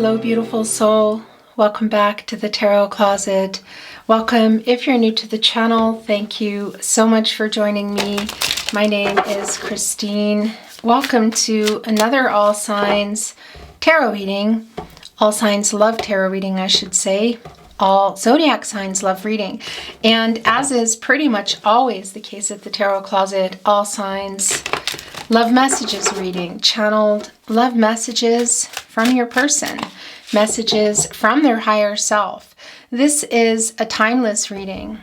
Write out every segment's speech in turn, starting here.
Hello, beautiful soul. Welcome back to the Tarot Closet. Welcome. If you're new to the channel, thank you so much for joining me. My name is Christine. Welcome to another All Signs tarot reading. All signs love tarot reading, I should say. All zodiac signs love reading. And as is pretty much always the case at the Tarot Closet, all signs love messages reading, channeled love messages from your person, messages from their higher self. This is a timeless reading.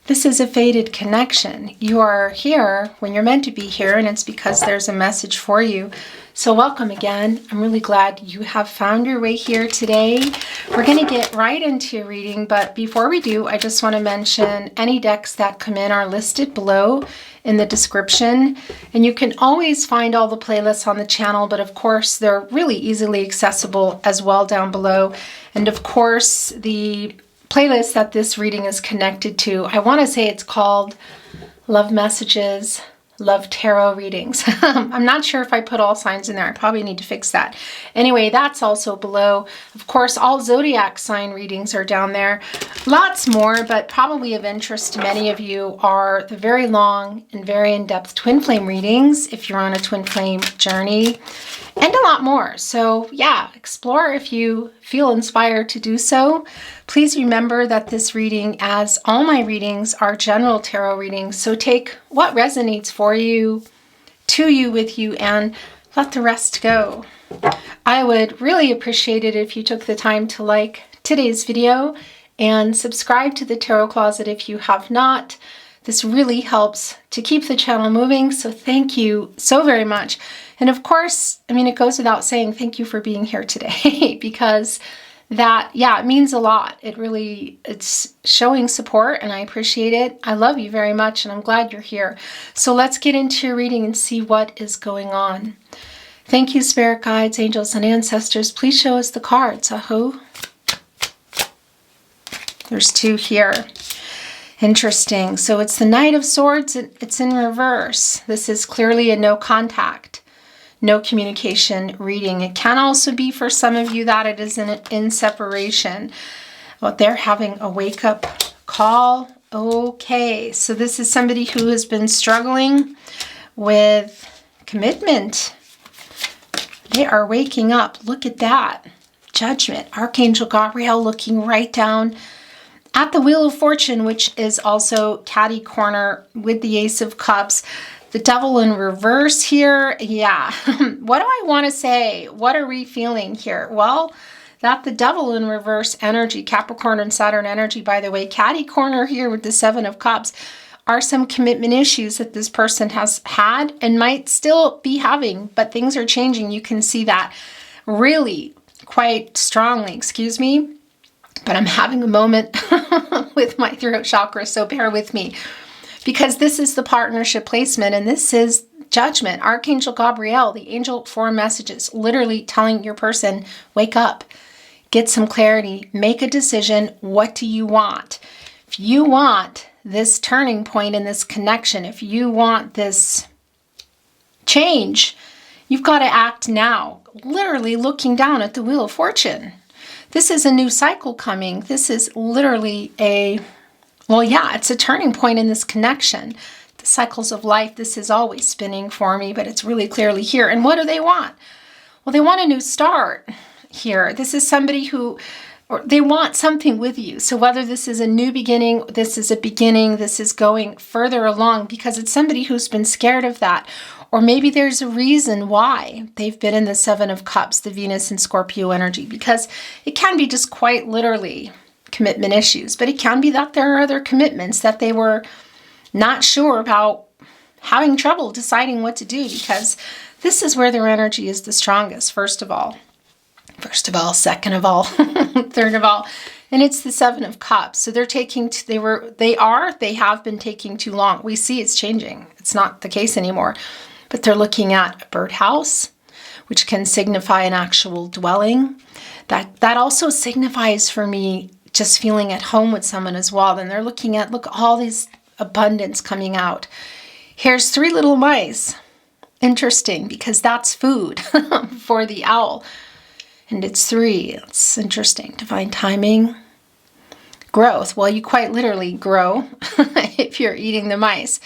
This is a fated connection. You are here when you're meant to be here, and it's because there's a message for you. So welcome again. I'm really glad you have found your way here today. We're going to get right into reading, but before we do, I just want to mention any decks that come in are listed below in the description, and you can always find all the playlists on the channel, but of course they're really easily accessible as well down below. And of course the playlist that this reading is connected to, I want to say it's called Love Messages, Love Tarot Readings. I'm not sure if I put all signs in there. I probably need to fix that. Anyway, that's also below. Of course, all zodiac sign readings are down there. Lots more, but probably of interest to many of you are the very long and very in-depth twin flame readings, if you're on a twin flame journey, and a lot more. So yeah, explore if you feel inspired to do so. Please remember that this reading, as all my readings, are general tarot readings. So take what resonates for you, to you, with you, and let the rest go. I would really appreciate it if you took the time to like today's video and subscribe to the Tarot Closet if you have not. This really helps to keep the channel moving, so thank you so very much. And of course, I mean, it goes without saying, thank you for being here today, because that, yeah, it means a lot. It's showing support, and I appreciate it. I love you very much, and I'm glad you're here. So let's get into your reading and see what is going on. Thank you, spirit guides, angels, and ancestors. Please show us the cards. Aho. There's two here. Interesting. So it's the Knight of Swords. It's in reverse. This is clearly a no contact, no communication reading. It can also be for some of you that it is in separation. Well, they're having a wake-up call. Okay, so this is somebody who has been struggling with commitment. They are waking up. Look at that. Judgment. Archangel Gabriel looking right down at the Wheel of Fortune, which is also catty corner with the Ace of Cups. The Devil in reverse here. Yeah. What do I want to say? What are we feeling here? Well, that the Devil in reverse energy, Capricorn and Saturn energy, by the way, catty corner here with the Seven of Cups, are some commitment issues that this person has had and might still be having, but things are changing. You can see that really quite strongly. Excuse me, but I'm having a moment with my throat chakra, so bear with me. Because this is the partnership placement, and this is judgment. Archangel Gabriel, the angel for messages, literally telling your person, wake up, get some clarity, make a decision. What do you want? If you want this turning point in this connection, if you want this change, you've got to act now. Literally looking down at the Wheel of Fortune. This is a new cycle coming. This is literally well, yeah, it's a turning point in this connection. The cycles of life, this is always spinning for me, but it's really clearly here. And what do they want? Well, they want a new start here. This is somebody who, or they want something with you. So whether this is a new beginning, this is a beginning, this is going further along, because it's somebody who's been scared of that. Or maybe there's a reason why they've been in the Seven of Cups, the Venus and Scorpio energy, because it can be just quite literally commitment issues, but it can be that there are other commitments that they were not sure about, having trouble deciding what to do, because this is where their energy is the strongest, first of all, second of all, third of all, and it's the Seven of Cups. So they're taking, they have been taking too long. We see it's changing. It's not the case anymore, but they're looking at a birdhouse, which can signify an actual dwelling. That also signifies for me just feeling at home with someone as well. Then they're looking at, look, all these abundance coming out. Here's 3 little mice. Interesting, because that's food for the owl. And it's 3. It's interesting. Divine timing. Growth. Well, you quite literally grow if you're eating the mice.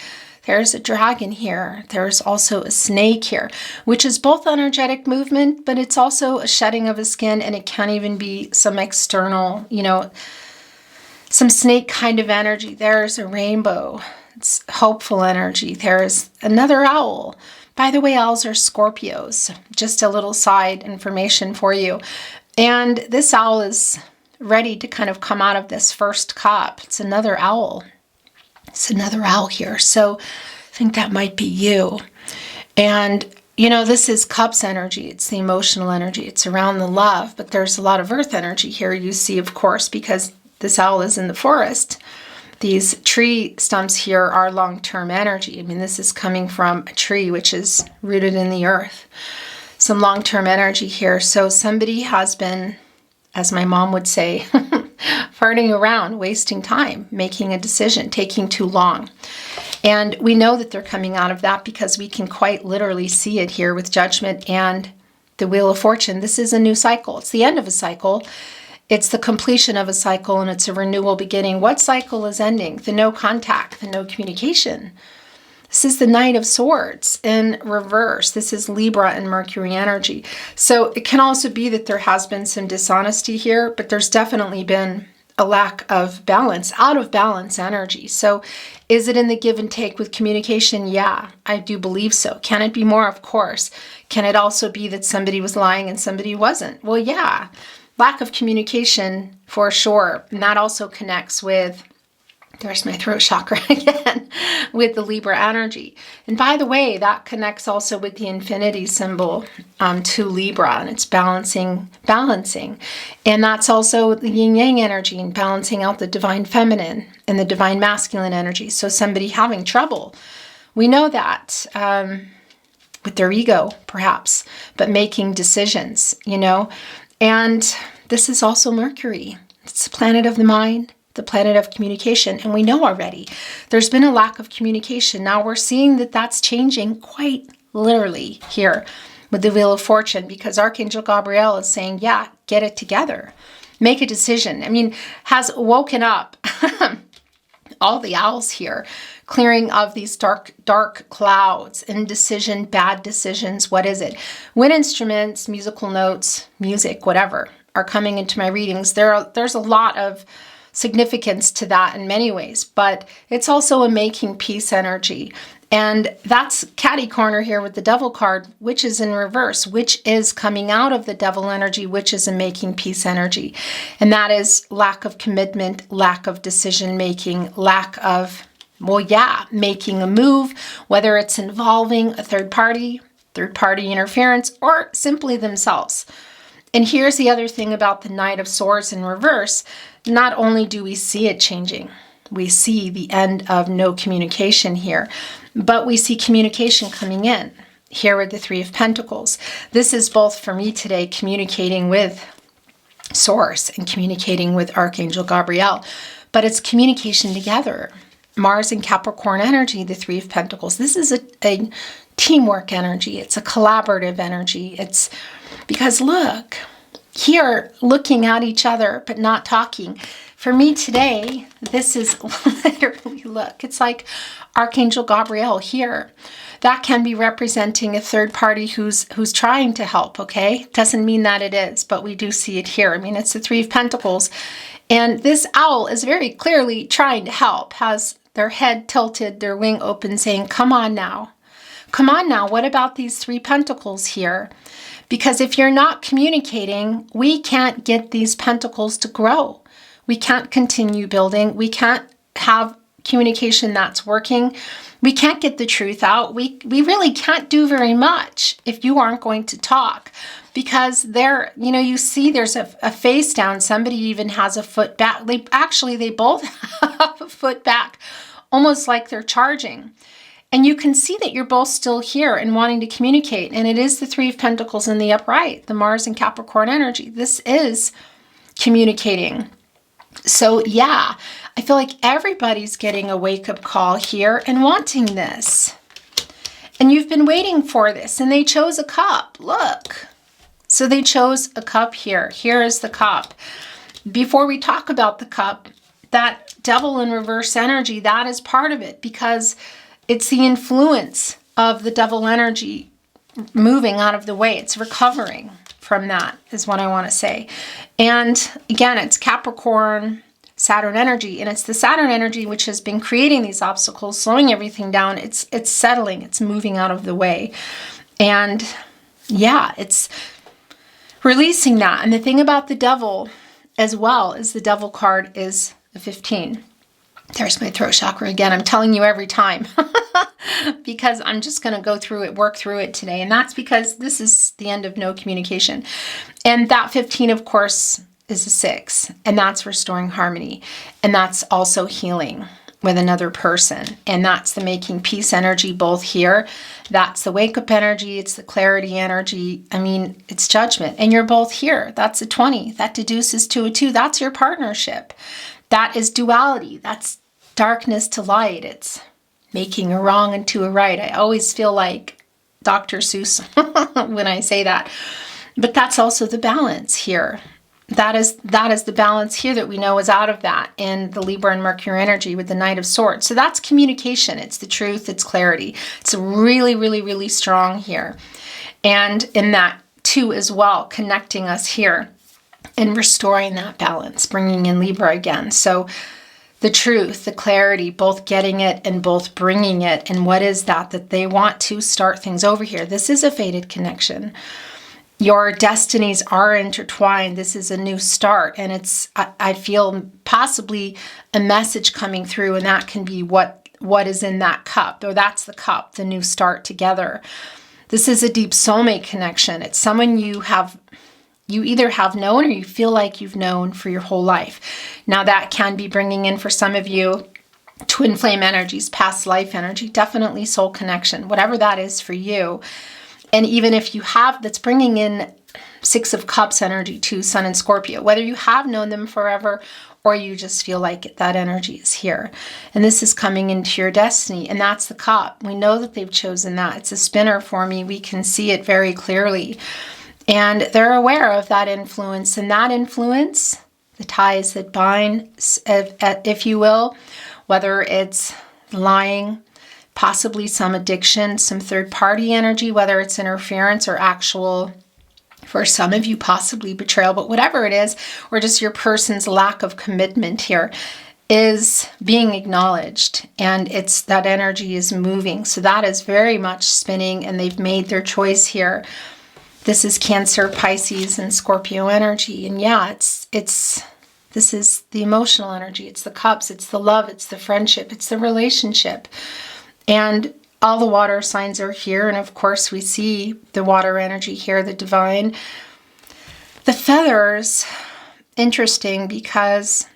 There's a dragon here. There's also a snake here, which is both energetic movement, but it's also a shedding of a skin, and it can even be some external, you know, some snake kind of energy. There's a rainbow. It's hopeful energy. There's another owl. By the way, owls are Scorpios. Just a little side information for you. And this owl is ready to kind of come out of this first cup. It's another owl. It's another owl here. So I think that might be you. And, you know, this is cups energy. It's the emotional energy. It's around the love. But there's a lot of earth energy here, you see, of course, because this owl is in the forest. These tree stumps here are long-term energy. I mean, this is coming from a tree which is rooted in the earth. Some long-term energy here. So somebody has been, as my mom would say, farting around, wasting time, making a decision, taking too long. And we know that they're coming out of that because we can quite literally see it here with Judgment and the Wheel of Fortune. This is a new cycle. It's the end of a cycle. It's the completion of a cycle, and it's a renewal beginning. What cycle is ending? The no contact, the no communication. This is the Knight of Swords in reverse. This is Libra and Mercury energy. So it can also be that there has been some dishonesty here, but there's definitely been a lack of balance, out of balance energy. So is it in the give and take with communication? Yeah, I do believe so. Can it be more? Of course. Can it also be that somebody was lying and somebody wasn't? Well, yeah. Lack of communication for sure. And that also connects with, there's my throat chakra again, with the Libra energy. And by the way, that connects also with the infinity symbol to Libra, and it's balancing. And that's also the yin yang energy and balancing out the divine feminine and the divine masculine energy. So somebody having trouble, we know that with their ego perhaps, but making decisions, you know. And this is also Mercury. It's the planet of the mind, the planet of communication. And we know already there's been a lack of communication. Now we're seeing that that's changing quite literally here with the Wheel of Fortune, because Archangel Gabriel is saying, yeah, get it together. Make a decision. I mean, has woken up all the owls here, clearing of these dark clouds, indecision, bad decisions. What is it? Wind instruments, musical notes, music, whatever, are coming into my readings. There's a lot of significance to that in many ways, but it's also a making peace energy. And that's catty corner here with the Devil card, which is in reverse, which is coming out of the Devil energy, which is a making peace energy. And that is lack of commitment, lack of decision making, lack of, well, yeah, making a move, whether it's involving a third party interference, or simply themselves. And here's the other thing about the Knight of Swords in reverse. Not only do we see it changing, we see the end of no communication here, but we see communication coming in. Here with the Three of Pentacles. This is both for me today, communicating with Source and communicating with Archangel Gabriel, but it's communication together. Mars and Capricorn energy, the Three of Pentacles. This is a teamwork energy. It's a collaborative energy. It's because look, here looking at each other but not talking. For me today, this is literally, look, it's like Archangel Gabriel here. That can be representing a third party who's trying to help, okay? Doesn't mean that it is, but we do see it here. I mean, it's the Three of Pentacles. And this owl is very clearly trying to help, has their head tilted, their wing open, saying, come on now. Come on now, what about these Three Pentacles here? Because if you're not communicating, we can't get these pentacles to grow. We can't continue building. We can't have communication that's working. We can't get the truth out. We really can't do very much if you aren't going to talk. Because there, you know, you see there's a face down. Somebody even has a foot back. They both have a foot back, almost like they're charging. And you can see that you're both still here and wanting to communicate. And it is the Three of Pentacles in the upright, the Mars and Capricorn energy. This is communicating. So yeah, I feel like everybody's getting a wake-up call here and wanting this. And you've been waiting for this, and they chose a cup. Look, So they chose a cup here. Here is the cup. Before we talk about the cup, that devil in reverse energy, that is part of it, because it's the influence of the devil energy moving out of the way. It's recovering from that, is what I want to say. And again, it's Capricorn, Saturn energy, and it's the Saturn energy which has been creating these obstacles, slowing everything down. It's settling, it's moving out of the way. And yeah, it's releasing that. And the thing about the devil as well is the devil card is a 15. There's my throat chakra again. I'm telling you every time because I'm just going to go through it, work through it today. And that's because this is the end of no communication. And that 15, of course, is a 6. And that's restoring harmony. And that's also healing with another person. And that's the making peace energy both here. That's the wake up energy. It's the clarity energy. I mean, it's judgment. And you're both here. That's a 20. That deduces to a 2. That's your partnership. That is duality. That's darkness to light. It's making a wrong into a right. I always feel like Dr. Seuss when I say that. But that's also the balance here. That is the balance here that we know is out of that in the Libra and Mercury energy with the Knight of Swords. So that's communication. It's the truth. It's clarity. It's really, really, really strong here. And in that too as well, connecting us here and restoring that balance, bringing in Libra again. So the truth, the clarity, both getting it and both bringing it. And what is that they want to start things over here? This is a fated connection. Your destinies are intertwined. This is a new start. And it's, I feel, possibly a message coming through, and that can be what is in that cup, or that's the cup, the new start together. This is a deep soulmate connection. It's someone you either have known or you feel like you've known for your whole life. Now that can be bringing in, for some of you, twin flame energies, past life energy, definitely soul connection, whatever that is for you. And even if you have, that's bringing in 6 of Cups energy too, Sun and Scorpio, whether you have known them forever or you just feel like that energy is here. And this is coming into your destiny, and that's the cup. We know that they've chosen that. It's a spinner for me. We can see it very clearly. And they're aware of that influence, and that influence, the ties that bind, if you will, whether it's lying, possibly some addiction, some third-party energy, whether it's interference or actual, for some of you, possibly betrayal, but whatever it is, or just your person's lack of commitment here is being acknowledged, and it's that energy is moving. So that is very much spinning, and they've made their choice here. This is Cancer, Pisces, and Scorpio energy. And yeah, this is the emotional energy. It's the cups, it's the love, it's the friendship, it's the relationship. And all the water signs are here. And of course, we see the water energy here, the divine. The feathers, interesting, because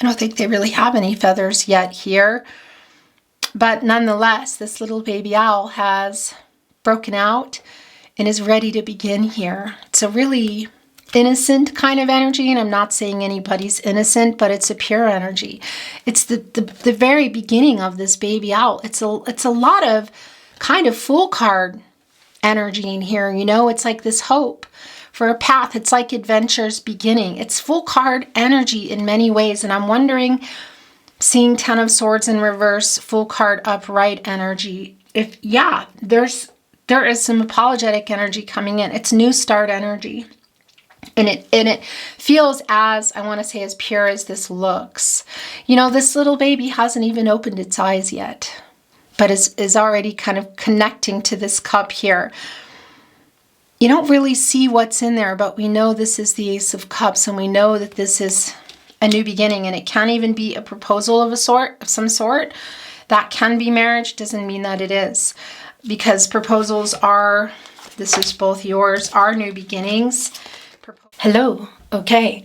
I don't think they really have any feathers yet here. But nonetheless, this little baby owl has broken out and is ready to begin here. It's a really innocent kind of energy, and I'm not saying anybody's innocent, but it's a pure energy. It's the very beginning of this baby owl. It's a lot of kind of Fool card energy in here, you know. It's like this hope for a path. It's like adventure's beginning. It's Fool card energy in many ways, and I'm wondering, seeing 10 of Swords in reverse, Fool card upright energy, if there is some apologetic energy coming in. It's new start energy. And it feels, as, I want to say, as pure as this looks. You know, this little baby hasn't even opened its eyes yet, but is already kind of connecting to this cup here. You don't really see what's in there, but we know this is the Ace of Cups, and we know that this is a new beginning, and it can even be a proposal of some sort. That can be marriage, doesn't mean that it is. Because proposals are, this is both yours, are new beginnings. Hello. Okay.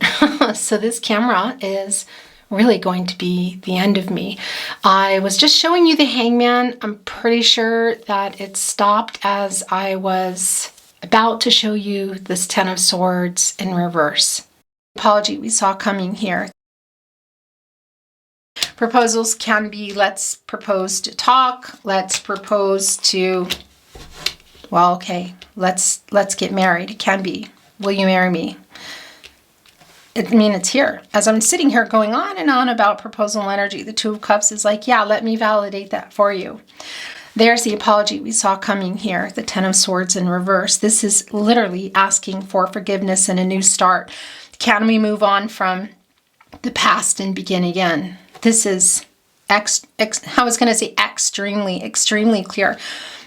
So this camera is really going to be the end of me. I was just showing you the Hangman. I'm pretty sure that it stopped as I was about to show you this 10 of Swords in reverse. Apology we saw coming here. Proposals can be, let's propose to talk, let's propose to well, okay, let's get married. It can be, will you marry me? I mean, it's here. As I'm sitting here going on and on about proposal energy, the Two of Cups is like, yeah, let me validate that for you. There's the apology we saw coming here, the Ten of Swords in reverse. This is literally asking for forgiveness and a new start. Can we move on from the past and begin again? This is, I was going to say extremely clear.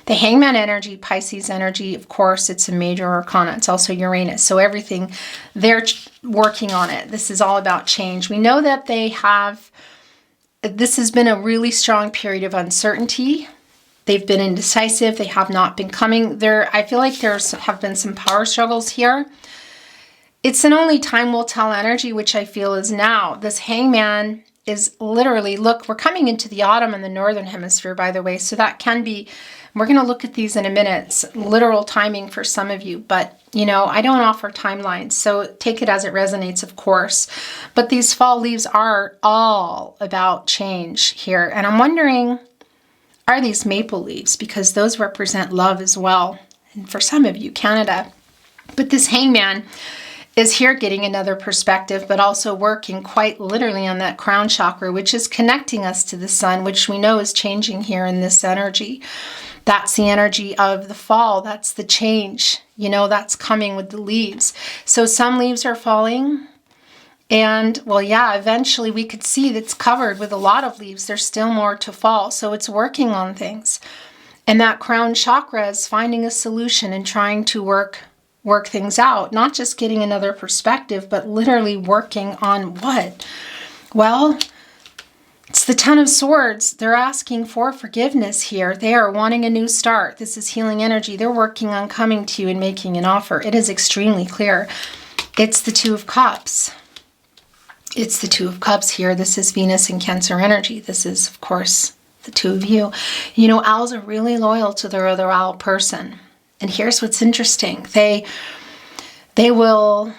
The Hangman energy, Pisces energy, of course, it's a major arcana. It's also Uranus. So everything, they're working on it. This is all about change. We know that this has been a really strong period of uncertainty. They've been indecisive. They have not been coming there. I feel like have been some power struggles here. It's an only time will tell energy, which I feel is now. This Hangman is literally, look, we're coming into the autumn in the northern hemisphere, by the way. So that can be, we're going to look at these in a minute. It's literal timing for some of you, but you know, I don't offer timelines, so take it as it resonates, of course. But these fall leaves are all about change here. And I'm wondering, are these maple leaves? Because those represent love as well. And for some of you, Canada. But this Hangman is here getting another perspective, but also working quite literally on that crown chakra, which is connecting us to the sun, which we know is changing here in this energy. That's the energy of the fall. That's the change. You know, that's coming with the leaves. So some leaves are falling. And, well, yeah, eventually we could see that's covered with a lot of leaves. There's still more to fall. So it's working on things. And that crown chakra is finding a solution and trying to work things out. Not just getting another perspective, but literally working on what? Well, it's the Ten of Swords. They're asking for forgiveness here. They are wanting a new start. This is healing energy. They're working on coming to you and making an offer. It is extremely clear. It's the Two of Cups. It's the Two of Cups here. This is Venus and Cancer energy. This is, of course, the two of you. You know, owls are really loyal to their other owl person. And here's what's interesting. They will,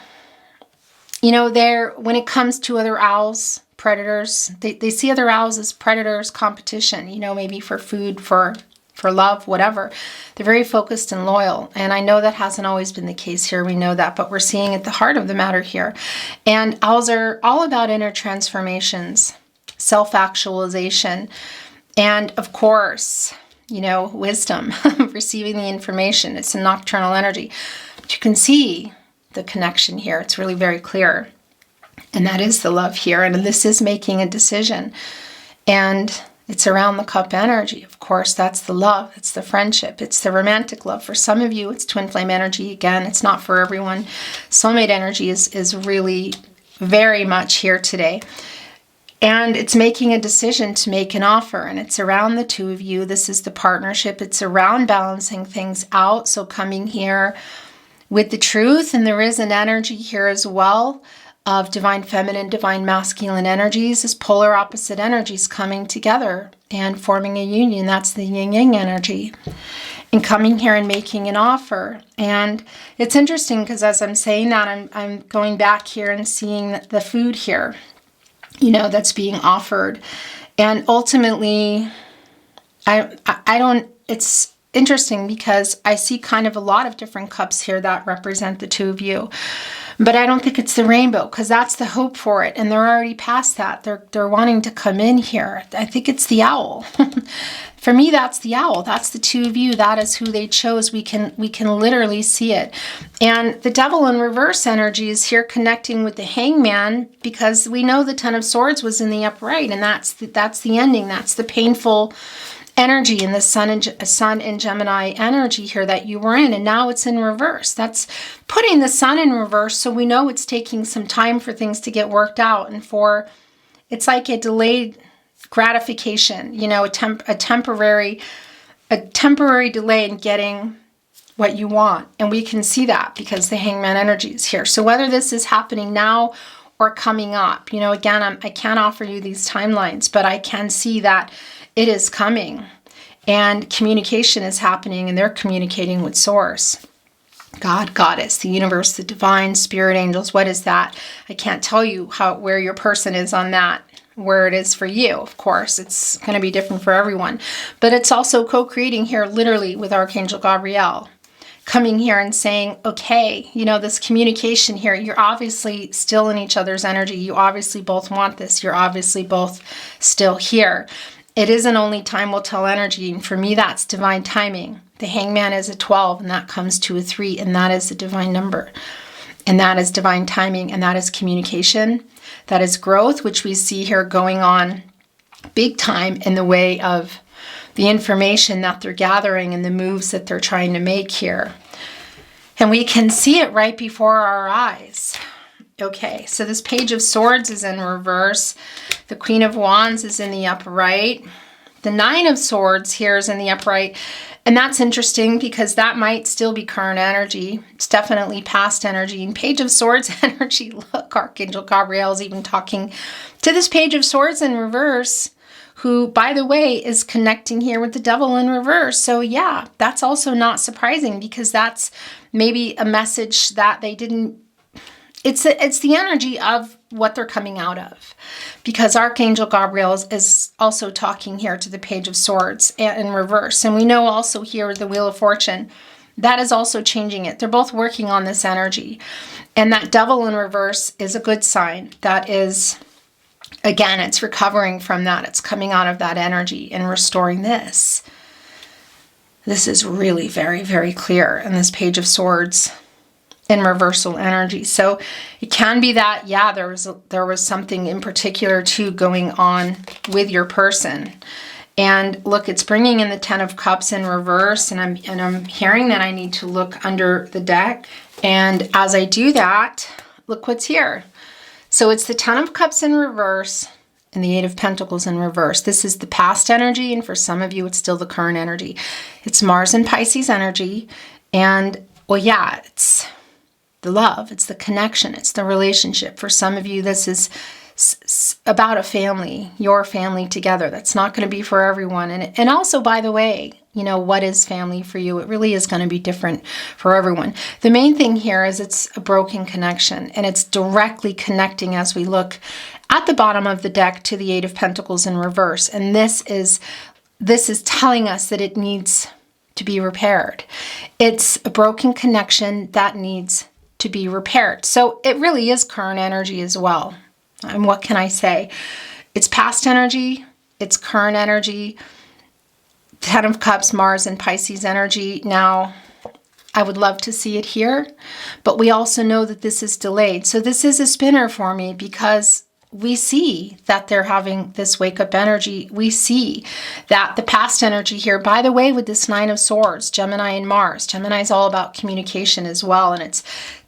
you know, when it comes to other owls, predators, they see other owls as predators, competition, you know, maybe for food, for love, whatever. They're very focused and loyal. And I know that hasn't always been the case here. We know that, but we're seeing at the heart of the matter here. And owls are all about inner transformations, self-actualization, and of course, you know, wisdom, receiving the information. It's a nocturnal energy. But you can see the connection here. It's really very clear. And that is the love here. And this is making a decision. And it's around the cup energy. Of course, that's the love. It's the friendship. It's the romantic love. For some of you, it's twin flame energy. Again, it's not for everyone. Soulmate energy is really very much here today. And it's making a decision to make an offer. And it's around the two of you. This is the partnership. It's around balancing things out. So coming here with the truth. And there is an energy here as well of divine feminine, divine masculine energies, as polar opposite energies coming together and forming a union. That's the yin yang energy. And coming here and making an offer. And it's interesting because as I'm saying that, I'm going back here and seeing the food here, you know, that's being offered. And ultimately, it's interesting because I see kind of a lot of different cups here that represent the two of you. But I don't think it's the rainbow because that's the hope for it. And they're already past that. They're wanting to come in here. I think it's the owl. For me, that's the owl. That's the two of you. That is who they chose. We can literally see it. And the devil in reverse energy is here connecting with the hangman because we know the Ten of Swords was in the upright. And that's the ending. That's the painful energy in the sun and Gemini energy here that you were in, and now it's in reverse. That's putting the sun in reverse, so we know it's taking some time for things to get worked out, and it's like a delayed gratification, you know, a temporary delay in getting what you want. And we can see that because the hangman energy is here. So whether this is happening now or coming up, you know, again, I can't offer you these timelines, but I can see that it is coming and communication is happening, and they're communicating with source. God, Goddess, the universe, the divine, spirit, angels. What is that? I can't tell you where your person is on that. where it is for you. Of course, it's going to be different for everyone. But it's also co-creating here literally with Archangel Gabriel. Coming here and saying, okay, you know, this communication here, you're obviously still in each other's energy. You obviously both want this. You're obviously both still here. It isn't only time will tell energy. And for me, that's divine timing. The hangman is a 12 and that comes to a 3 and that is a divine number. And that is divine timing and that is communication. That is growth, which we see here going on big time in the way of the information that they're gathering and the moves that they're trying to make here. And we can see it right before our eyes. Okay, so this Page of Swords is in reverse. The Queen of Wands is in the upright. The Nine of Swords here is in the upright. And that's interesting because that might still be current energy. It's definitely past energy. And Page of Swords energy, look, Archangel Gabriel is even talking to this Page of Swords in reverse, who, by the way, is connecting here with the Devil in reverse. So yeah, that's also not surprising because that's maybe a message that they didn't, it's the energy of what they're coming out of. Because Archangel Gabriel is also talking here to the Page of Swords in reverse. And we know also here the Wheel of Fortune, that is also changing it. They're both working on this energy. And that Devil in reverse is a good sign. That is, again, it's recovering from that. It's coming out of that energy and restoring this. This is really very, very clear in this Page of Swords in reversal energy. So it can be that, yeah, there was something in particular too going on with your person. And look, it's bringing in the Ten of Cups in reverse, and I'm hearing that I need to look under the deck. And as I do that, look what's here. So it's the Ten of Cups in reverse and the Eight of Pentacles in reverse. This is the past energy, and for some of you, it's still the current energy. It's Mars and Pisces energy. And, well, yeah, it's the love, it's the connection, it's the relationship. For some of you, this is about a family, your family together. That's not going to be for everyone. And also, by the way, you know, what is family for you? It really is going to be different for everyone. The main thing here is it's a broken connection, and it's directly connecting as we look at the bottom of the deck to the Eight of Pentacles in reverse. And this is telling us that it needs to be repaired. It's a broken connection that needs to be repaired. So it really is current energy as well. And what can I say? It's past energy, it's current energy, Ten of Cups, Mars and Pisces energy. Now, I would love to see it here, but we also know that this is delayed. So this is a spinner for me because we see that they're having this wake-up energy. We see that the past energy here, by the way, with this Nine of Swords, Gemini and Mars. Gemini is all about communication as well. And it's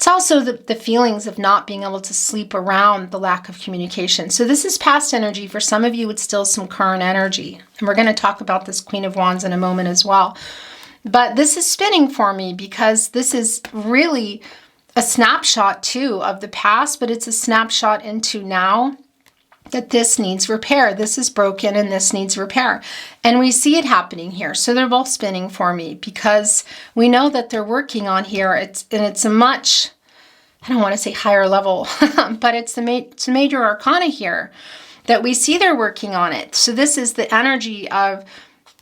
also the feelings of not being able to sleep around the lack of communication. So this is past energy. For some of you, it's still some current energy. And we're going to talk about this Queen of Wands in a moment as well. But this is spinning for me because this is really a snapshot too of the past, but it's a snapshot into now that this needs repair. This is broken and this needs repair. And we see it happening here. So they're both spinning for me because we know that they're working on here. It's a much, I don't want to say higher level, but it's a major arcana here that we see they're working on it. So this is the energy of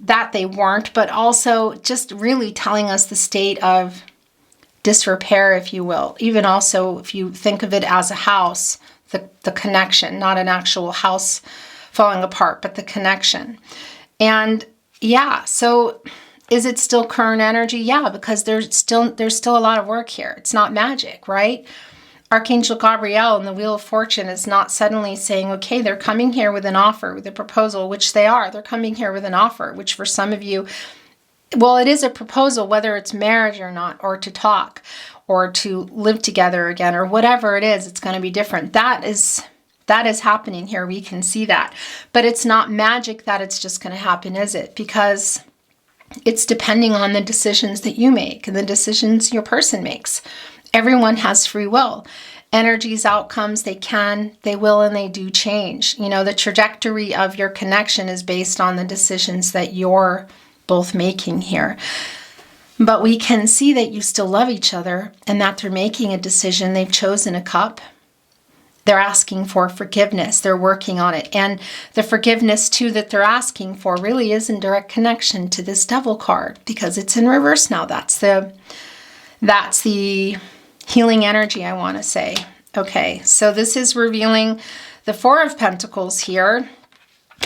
that they weren't, but also just really telling us the state of disrepair, if you will. Even also, if you think of it as a house, the connection, not an actual house falling apart, but the connection. And yeah, so is it still current energy? Yeah, because there's still a lot of work here. It's not magic, right? Archangel Gabriel in the Wheel of Fortune is not suddenly saying, okay, they're coming here with an offer, with a proposal, which they are. They're coming here with an offer, which for some of you, well, it is a proposal, whether it's marriage or not, or to talk, or to live together again, or whatever it is, it's going to be different. That is happening here. We can see that. But it's not magic that it's just going to happen, is it? Because it's depending on the decisions that you make and the decisions your person makes. Everyone has free will. Energies, outcomes, they can, they will, and they do change. You know, the trajectory of your connection is based on the decisions that you're both making here. But we can see that you still love each other and that they're making a decision. They've chosen a cup. They're asking for forgiveness. They're working on it. And the forgiveness, too, that they're asking for really is in direct connection to this Devil card because it's in reverse now. That's the healing energy, I want to say. Okay, so this is revealing the Four of Pentacles here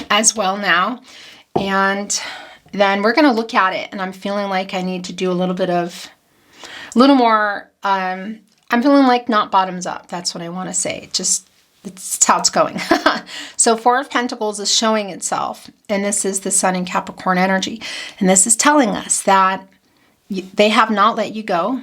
as well now. And then we're going to look at it. And I'm feeling like I need to do a little more, I'm feeling like not bottoms up. That's what I want to say. It's how it's going. So Four of Pentacles is showing itself. And this is the Sun and Capricorn energy. And this is telling us that they have not let you go.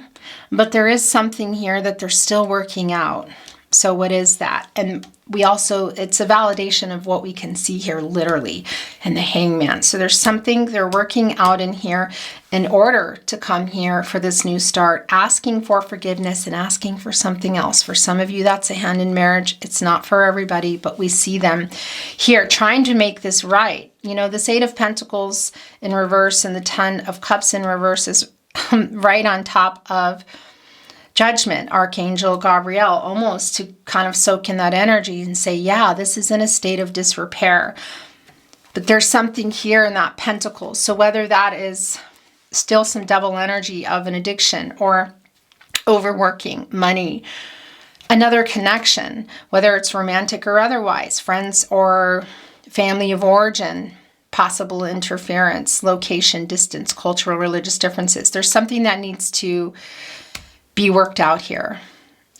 But there is something here that they're still working out. So what is that? And it's a validation of what we can see here literally in the Hangman. So there's something they're working out in here in order to come here for this new start, asking for forgiveness and asking for something else. For some of you, that's a hand in marriage. It's not for everybody, but we see them here trying to make this right. You know, this Eight of Pentacles in reverse and the Ten of Cups in reverse is right on top of Judgment, Archangel Gabriel, almost to kind of soak in that energy and say, yeah, this is in a state of disrepair. But there's something here in that Pentacle. So whether that is still some Devil energy of an addiction or overworking, money, another connection, whether it's romantic or otherwise, friends or family of origin, possible interference, location, distance, cultural, religious differences. There's something that needs to be worked out here.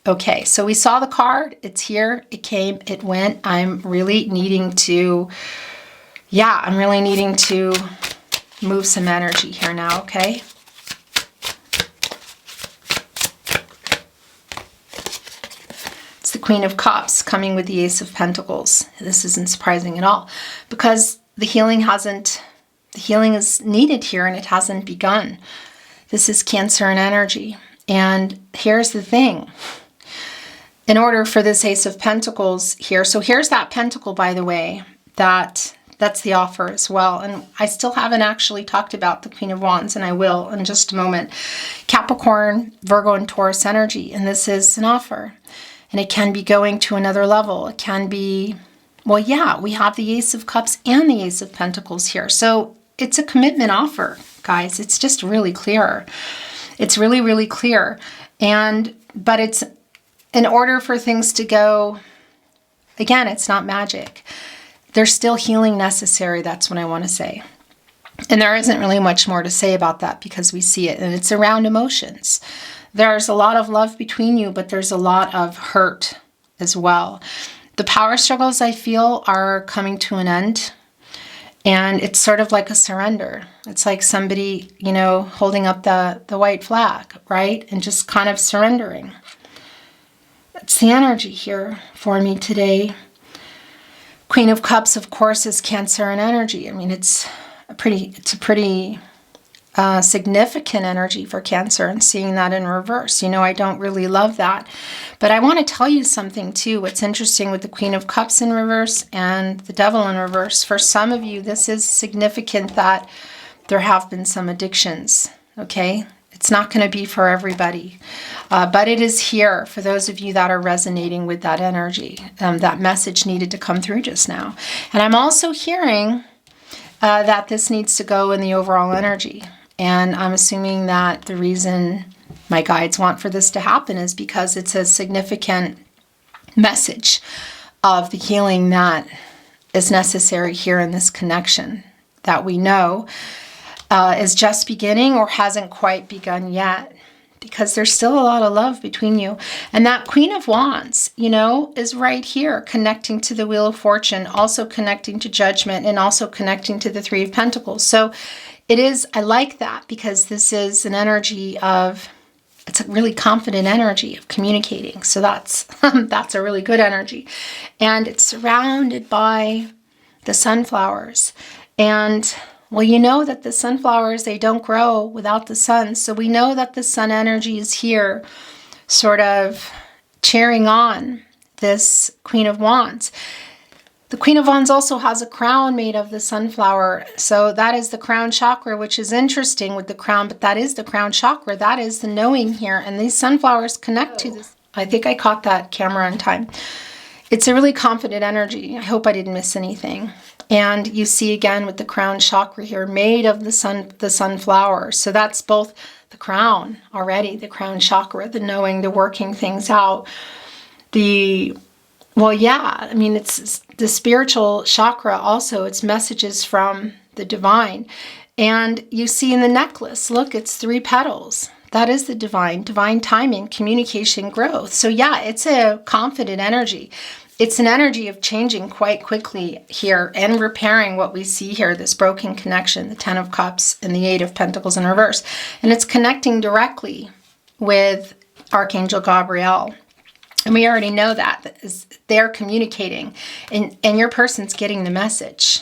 Okay, so we saw the card. It's here. It came. It went. I'm really needing to move some energy here now, okay? It's the Queen of Cups coming with the Ace of Pentacles. This isn't surprising at all because the healing is needed here and it hasn't begun. This is Cancer and energy. And here's the thing. In order for this Ace of Pentacles here, so here's that Pentacle, by the way, that's the offer as well. And I still haven't actually talked about the Queen of Wands, and I will in just a moment. Capricorn, Virgo, and Taurus energy, and this is an offer. And it can be going to another level. It can be, well, yeah, we have the Ace of Cups and the Ace of Pentacles here. So it's a commitment offer, guys. It's just really clear. It's really, really clear. But it's in order for things to go, again, it's not magic. There's still healing necessary. That's what I want to say. And there isn't really much more to say about that because we see it and it's around emotions. There's a lot of love between you, but there's a lot of hurt as well. The power struggles I feel are coming to an end. And it's sort of like a surrender. It's like somebody, you know, holding up the white flag, right? And just kind of surrendering. That's the energy here for me today. Queen of Cups, of course, is Cancer and energy. I mean, it's a pretty significant energy for Cancer, and seeing that in reverse. You know, I don't really love that. But I want to tell you something too. What's interesting with the Queen of Cups in reverse and the Devil in reverse, for some of you, this is significant that there have been some addictions, okay? It's not going to be for everybody. But it is here for those of you that are resonating with that energy. That message needed to come through just now. And I'm also hearing that this needs to go in the overall energy. And I'm assuming that the reason my guides want for this to happen is because it's a significant message of the healing that is necessary here in this connection that we know is just beginning or hasn't quite begun yet, because there's still a lot of love between you. And that Queen of Wands, you know, is right here connecting to the Wheel of Fortune, also connecting to Judgment, and also connecting to the Three of Pentacles. So it is, I like that because this is an energy of, it's a really confident energy of communicating. So that's a really good energy. And it's surrounded by the sunflowers. And well, you know that the sunflowers, they don't grow without the sun. So we know that the sun energy is here sort of cheering on this Queen of Wands. The Queen of Wands also has a crown made of the sunflower. So that is the crown chakra, which is interesting with the crown, but that is the crown chakra. That is the knowing here. And these sunflowers connect to this. I think I caught that camera on time. It's a really confident energy. I hope I didn't miss anything. And you see again with the crown chakra here, made of the sunflower. So that's both the crown already, the crown chakra, the knowing, the working things out. Well, yeah, I mean, it's the spiritual chakra also. It's messages from the divine. And you see in the necklace, look, it's 3 petals. That is the divine timing, communication, growth. So yeah, it's a confident energy. It's an energy of changing quite quickly here and repairing what we see here, this broken connection, the 10 of Cups and the 8 of Pentacles in reverse. And it's connecting directly with Archangel Gabriel. And we already know that they're communicating, and your person's getting the message.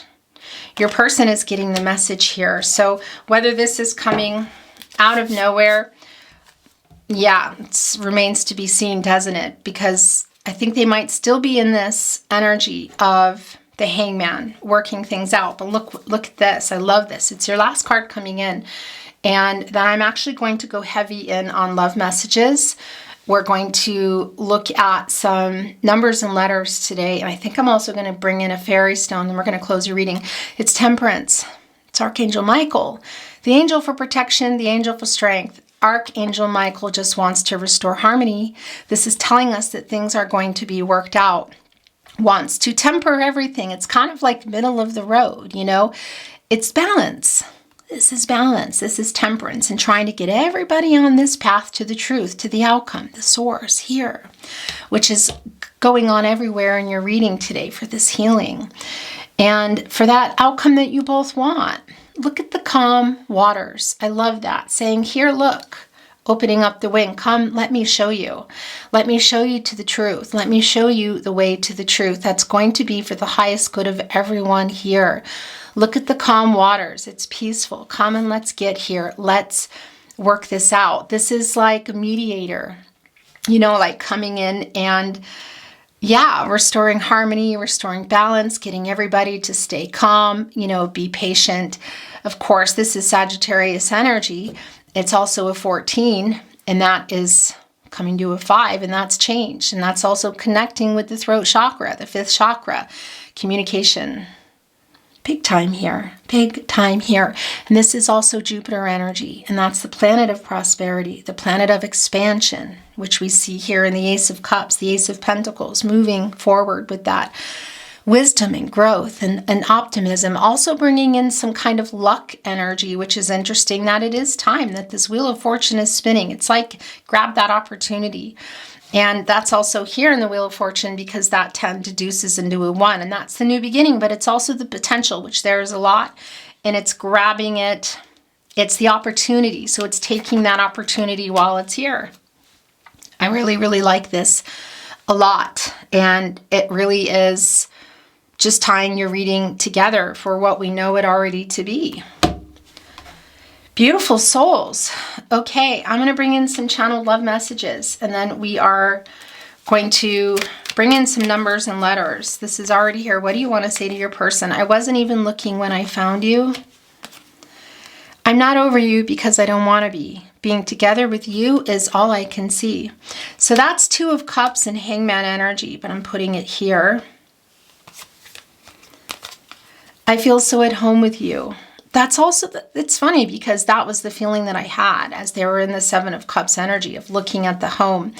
Your person is getting the message here. So whether this is coming out of nowhere, yeah, it remains to be seen, doesn't it? Because I think they might still be in this energy of the Hangman, working things out. But look at this. I love this. It's your last card coming in. And then I'm actually going to go heavy in on love messages. We're going to look at some numbers and letters today. And I think I'm also going to bring in a fairy stone, and we're going to close your reading. It's Temperance. It's Archangel Michael, the angel for protection, the angel for strength. Archangel Michael just wants to restore harmony. This is telling us that things are going to be worked out. Wants to temper everything. It's kind of like middle of the road, you know. It's balance. This is balance. This is temperance, and trying to get everybody on this path to the truth, to the outcome, the source here, which is going on everywhere in your reading today for this healing and for that outcome that you both want. Look at the calm waters. I love that. Saying, here, look, opening up the wing. Come, let me show you. Let me show you to the truth. Let me show you the way to the truth. That's going to be for the highest good of everyone here. Look at the calm waters. It's peaceful. Come and let's get here. Let's work this out. This is like a mediator, you know, like coming in and, yeah, restoring harmony, restoring balance, getting everybody to stay calm, you know, be patient. Of course, this is Sagittarius energy. It's also a 14, and that is coming to a 5, and that's change. And that's also connecting with the throat chakra, the 5th chakra, communication. Big time here, big time here. And this is also Jupiter energy, and that's the planet of prosperity, the planet of expansion, which we see here in the Ace of Cups, the Ace of Pentacles, moving forward with that wisdom and growth and optimism. Also bringing in some kind of luck energy, which is interesting that it is time that this Wheel of Fortune is spinning. It's like grab that opportunity. And that's also here in the Wheel of Fortune because that 10 deduces into a 1. And that's the new beginning, but it's also the potential, which there is a lot. And it's grabbing it. It's the opportunity. So it's taking that opportunity while it's here. I really, really like this a lot. And it really is just tying your reading together for what we know it already to be. Beautiful souls. Okay, I'm going to bring in some channeled love messages, and then we are going to bring in some numbers and letters. This is already here. What do you want to say to your person? I wasn't even looking when I found you. I'm not over you because I don't want to be. Being together with you is all I can see. So that's 2 of Cups and Hangman energy, but I'm putting it here. I feel so at home with you. That's also, it's funny because that was the feeling that I had as they were in the 7 of Cups energy of looking at the home.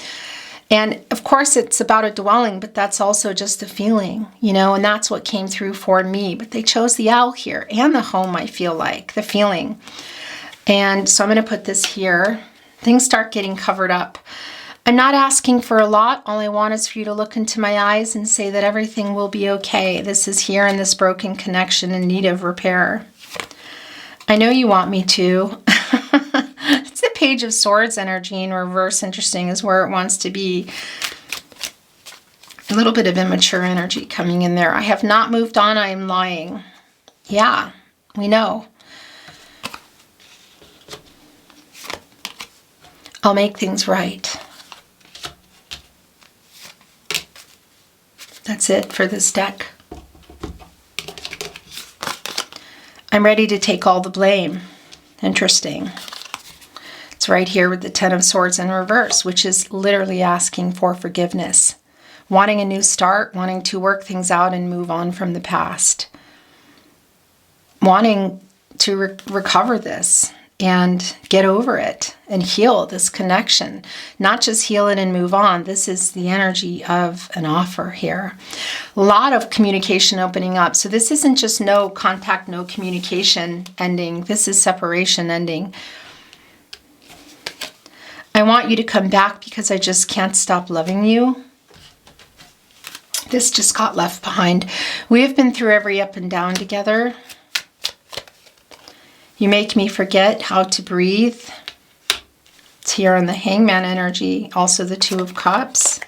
And of course it's about a dwelling, but that's also just the feeling, you know, and that's what came through for me. But they chose the owl here and the home, I feel like, the feeling. And so I'm going to put this here. Things start getting covered up. I'm not asking for a lot. All I want is for you to look into my eyes and say that everything will be okay. This is here in this broken connection in need of repair. I know you want me to. It's the Page of Swords energy in reverse. Interesting is where it wants to be. A little bit of immature energy coming in there. I have not moved on. I am lying. Yeah, we know. I'll make things right. That's it for this deck. I'm ready to take all the blame. Interesting. It's right here with the 10 of Swords in reverse, which is literally asking for forgiveness. wanting a new start, wanting to work things out and move on from the past, wanting to recover this and get over it and heal this connection. Not just heal it and move on. This is the energy of an offer here. A lot of communication opening up. So this isn't just no contact, no communication ending. This is separation ending. I want you to come back because I just can't stop loving you. This just got left behind. We have been through every up and down together. You make me forget how to breathe. It's here on the Hangman energy. Also the Two of Cups.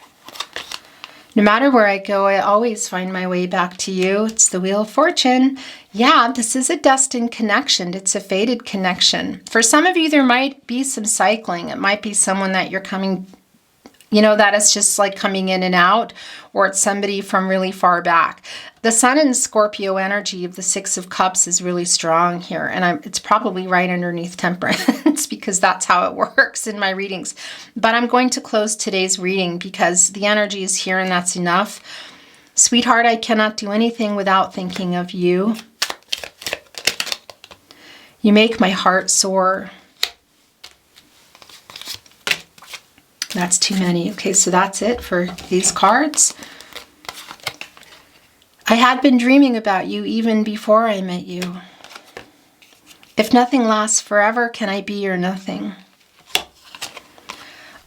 No matter where I go, I always find my way back to you. It's the Wheel of Fortune. Yeah, this is a destined connection. It's a fated connection. For some of you, there might be some cycling. It might be someone that you're coming, you know, that is just like coming in and out, or it's somebody from really far back. The Sun and Scorpio energy of the Six of Cups is really strong here, and it's probably right underneath Temperance because that's how it works in my readings. But I'm going to close today's reading because the energy is here and that's enough. Sweetheart, I cannot do anything without thinking of you. You make my heart soar. That's too many. Okay, so that's it for these cards. I had been dreaming about you even before I met you. If nothing lasts forever, can I be your nothing?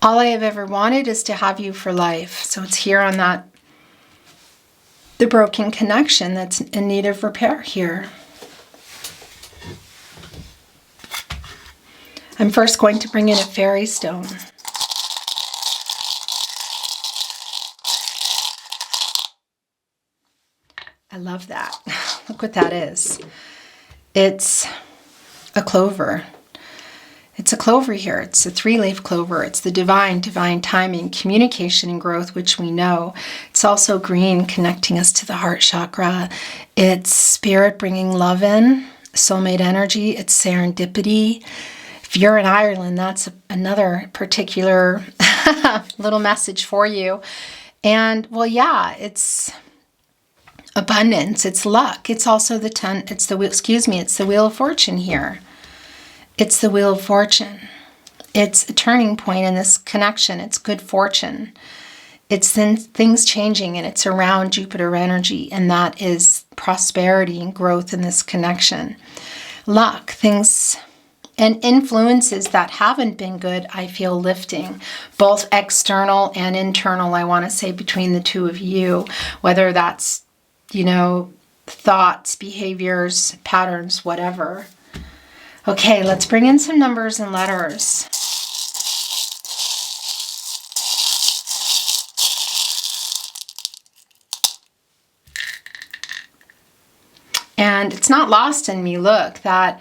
All I have ever wanted is to have you for life. So it's here on that, the broken connection that's in need of repair here. I'm first going to bring in a fairy stone. I love that. Look what that is. It's a clover. It's a clover here. It's a 3-leaf clover. It's the divine timing, communication, and growth, which we know. It's also green, connecting us to the heart chakra. It's spirit bringing love in, soulmate energy. It's serendipity. If you're in Ireland, that's another particular little message for you. And well, yeah, it's abundance, it's luck. It's also it's the Wheel of Fortune here. It's the Wheel of Fortune. It's a turning point in this connection. It's good fortune. It's things changing, and it's around Jupiter energy, and that is prosperity and growth in this connection. Luck, things and influences that haven't been good, I feel lifting, both external and internal, I want to say, between the two of you, whether that's, you know, thoughts, behaviors, patterns, whatever. Okay, let's bring in some numbers and letters. And it's not lost in me, look, that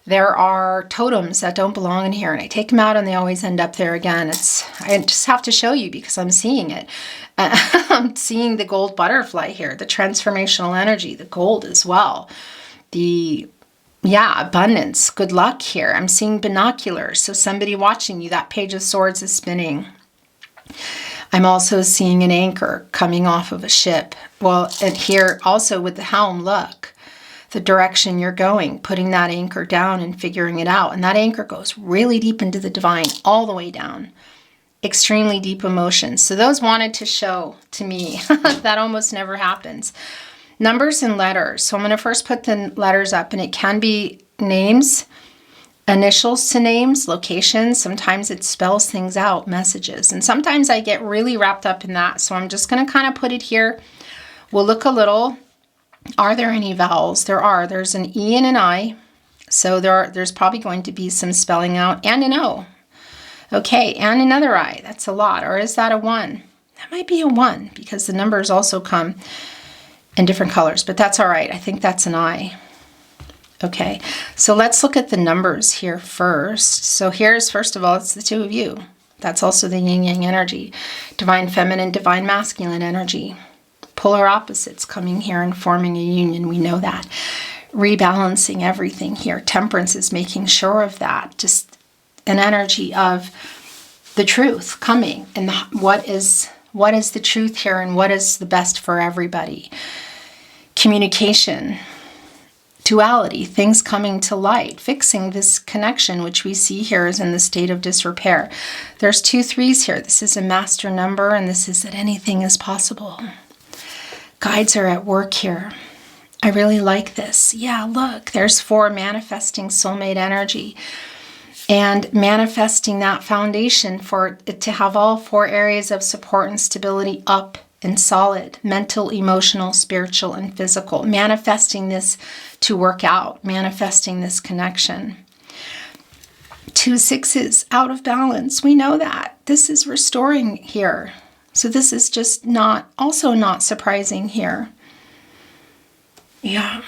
there are totems that don't belong in here, and I take them out and they always end up there again. I just have to show you because I'm seeing it. I'm seeing the gold butterfly here, the transformational energy, the gold as well. Abundance, good luck here. I'm seeing binoculars, so somebody watching you, that Page of Swords is spinning. I'm also seeing an anchor coming off of a ship. Well, and here also with the helm, look, the direction you're going, putting that anchor down and figuring it out. And that anchor goes really deep into the divine, all the way down. Extremely deep emotions. So those wanted to show to me that almost never happens. Numbers and letters. So I'm going to first put the letters up, and it can be names, initials to names, locations. Sometimes it spells things out, messages. And sometimes I get really wrapped up in that. So I'm just going to kind of put it here. We'll look a little. Are there any vowels? There are. There's an E and an I. So there's probably going to be some spelling out, and an O. Okay, and another I. That's a lot. Or is that a 1? That might be a 1 because the numbers also come in different colors, but that's all right. I think that's an I. Okay, so let's look at the numbers here first. So here's, first of all, it's the two of you. That's also the yin-yang energy. Divine feminine, divine masculine energy. Polar opposites coming here and forming a union. We know that. Rebalancing everything here. Temperance is making sure of that. Just an energy of the truth coming and what What is the truth here and what is the best for everybody? Communication, duality, things coming to light, fixing this connection, which we see here is in the state of disrepair. There's 2 3s here. This is a master number, and this is that anything is possible. Guides are at work here. I really like this. Yeah, look, there's 4 manifesting soulmate energy and manifesting that foundation for it to have all 4 areas of support and stability up and solid, mental, emotional, spiritual, and physical. Manifesting this to work out, manifesting this connection. 2 6s out of balance. We know that. This is restoring here. So this is just also not surprising here. Yeah.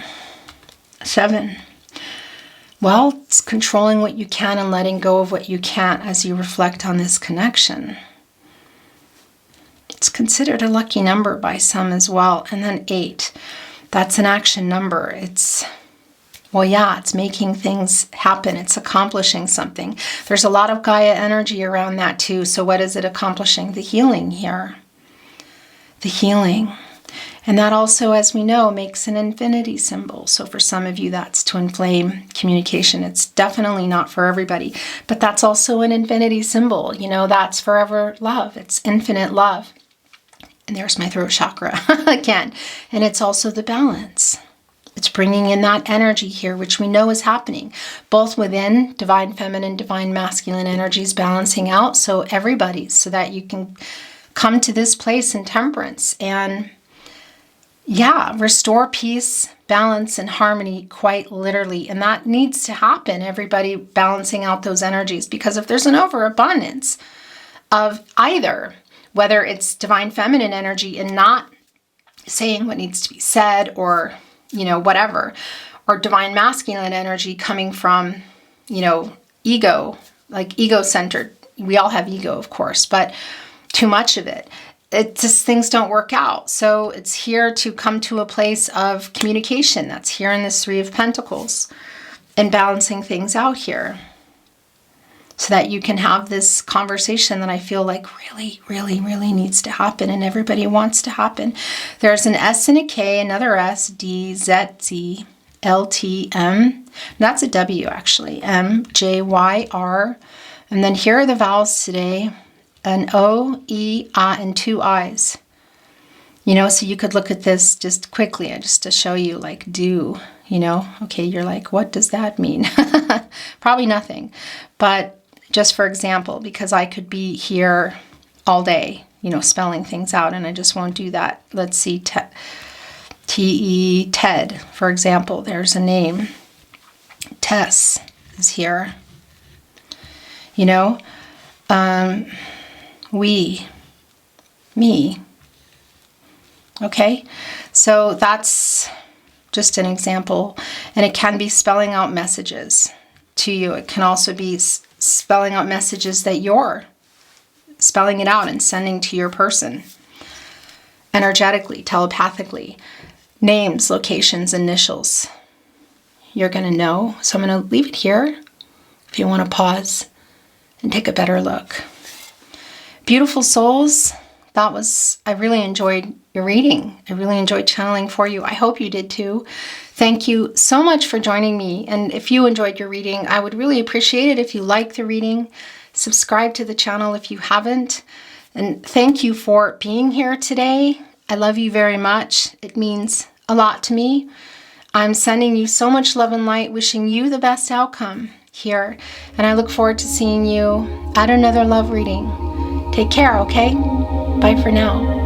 7. Well, it's controlling what you can and letting go of what you can't as you reflect on this connection. It's considered a lucky number by some as well. And then 8. That's an action number. It's making things happen. It's accomplishing something. There's a lot of Gaia energy around that too. So what is it accomplishing? The healing here. The healing. And that also, as we know, makes an infinity symbol. So for some of you, that's to inflame communication. It's definitely not for everybody. But that's also an infinity symbol. You know, that's forever love. It's infinite love. And there's my throat chakra again. And it's also the balance. It's bringing in that energy here, which we know is happening, both within divine feminine, divine masculine energies balancing out. So everybody's, so that you can come to this place in temperance and restore peace, balance, and harmony quite literally. And that needs to happen, everybody balancing out those energies, because if there's an overabundance of either, whether it's divine feminine energy and not saying what needs to be said or, whatever, or divine masculine energy coming from, ego, like ego-centered. We all have ego, of course, but too much of it. It just, things don't work out. So it's here to come to a place of communication. That's here in this 3 of Pentacles and balancing things out here so that you can have this conversation that I feel like really, really, really needs to happen and everybody wants to happen. There's an S and a K, another S, D, Z, Z, L, T, M. That's a W actually. M, J, Y, R. And then here are the vowels today. An O, E, A, and 2 I's. So you could look at this just quickly, just to show you, like, do, okay, you're like, what does that mean? Probably nothing. But just for example, because I could be here all day, spelling things out, and I just won't do that. Let's see, T-E, Ted, for example, there's a name. Tess is here. We, me. Okay, so that's just an example, and it can be spelling out messages to you. It can also be spelling out messages that you're spelling it out and sending to your person energetically, telepathically. Names, locations, initials. You're going to know. So I'm going to leave it here if you want to pause and take a better look. Beautiful souls, I really enjoyed your reading. I really enjoyed channeling for you. I hope you did too. Thank you so much for joining me. And if you enjoyed your reading, I would really appreciate it if you like the reading. Subscribe to the channel if you haven't. And thank you for being here today. I love you very much. It means a lot to me. I'm sending you so much love and light, wishing you the best outcome here. And I look forward to seeing you at another love reading. Take care, okay? Bye for now.